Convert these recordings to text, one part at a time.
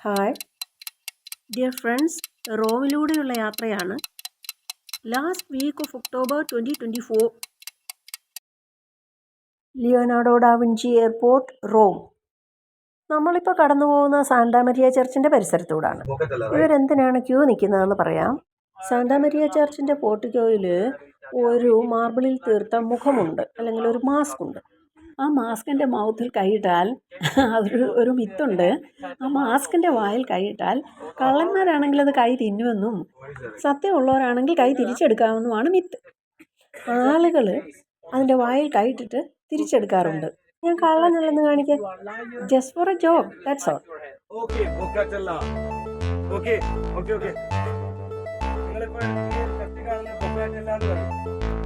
Hi dear friends, റോമിലൂടെയുള്ള യാത്രയാണ്. Last week of October 2024, Leonardo da Vinci airport, Rome. നമ്മളിപ്പോൾ കടന്നു പോകുന്ന സാന്റാ മരിയ ചർച്ചിൻ്റെ പരിസരത്തൂടാണ്. ഇവരെന്തിനാണ് ക്യൂ നിൽക്കുന്നതെന്ന് പറയാം. സാന്റാ മരിയ ചർച്ചിൻ്റെ പോർട്ടിക്കോയിൽ ഒരു മാർബിളിൽ തീർത്ത മുഖമുണ്ട്, അല്ലെങ്കിൽ ഒരു മാസ്ക് ഉണ്ട്. ആ മാസ്കിൻ്റെ മൗത്തിൽ കൈയിട്ടാൽ ഒരു മിത്തുണ്ട്. ആ മാസ്കിൻ്റെ വായിൽ കൈയിട്ടാൽ കള്ളന്മാരാണെങ്കിൽ അത് കൈ തിന്നുമെന്നും സത്യമുള്ളവരാണെങ്കിൽ കൈ തിരിച്ചെടുക്കാമെന്നുമാണ് മിത്ത്. ആളുകൾ അതിൻ്റെ വായിൽ കൈയിട്ടിട്ട് തിരിച്ചെടുക്കാറുണ്ട്. ഞാൻ കള്ളനല്ലെന്ന് കാണിക്കാം. Just for A job, that's all.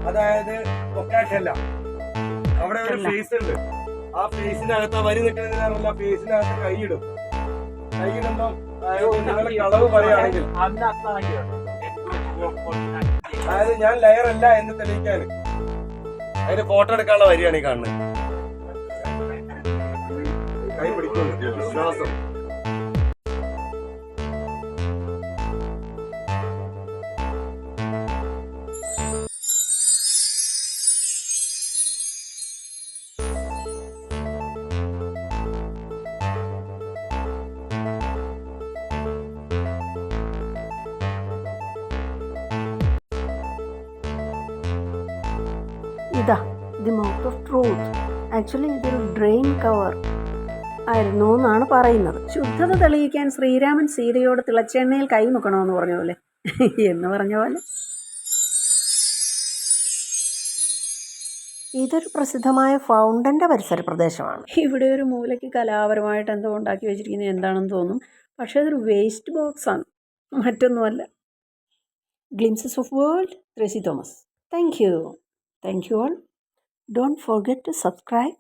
അതായത് അവിടെ ഒരു ഫേസ് ഉണ്ട്. ആ ഫേസിനകത്ത് വരി നിൽക്കുന്നതിനാണല്ല ഫേസിനകത്ത് കൈയിടും. കൈയിടുമ്പോ നിങ്ങൾ കളവ് പറയുകയാണെങ്കിൽ, അതായത് ഞാൻ ലെയർ അല്ല എന്ന് തെളിയിക്കാൻ അതിന് ഫോട്ടോ എടുക്കാനുള്ള വരിയാണ് ഈ കാണുന്നത്. കൈ പിടിക്കുന്നു വിശ്വാസം. ഇതാ the mouth of truth. Actually ഇതൊരു ഡ്രെയിൻ കവർ ആയിരുന്നു എന്നാണ് പറയുന്നത്. ശുദ്ധത തെളിയിക്കാൻ ശ്രീരാമൻ സീതയോട് തിളച്ചെണ്ണയിൽ കൈ മുക്കണമെന്ന് പറഞ്ഞ പോലെ എന്ന് പറഞ്ഞ പോലെ. ഇതൊരു പ്രസിദ്ധമായ ഫൗണ്ടൻ്റെ പരിസര പ്രദേശമാണ്. ഇവിടെ ഒരു മൂലയ്ക്ക് കലാപരമായിട്ട് എന്തോ ഉണ്ടാക്കി വെച്ചിരിക്കുന്നത് എന്താണെന്ന് തോന്നും. പക്ഷേ അതൊരു വേസ്റ്റ് ബോക്സാണ്, മറ്റൊന്നുമല്ല. Glimpses of world, Tracy Thomas. Thank you all. Don't forget to subscribe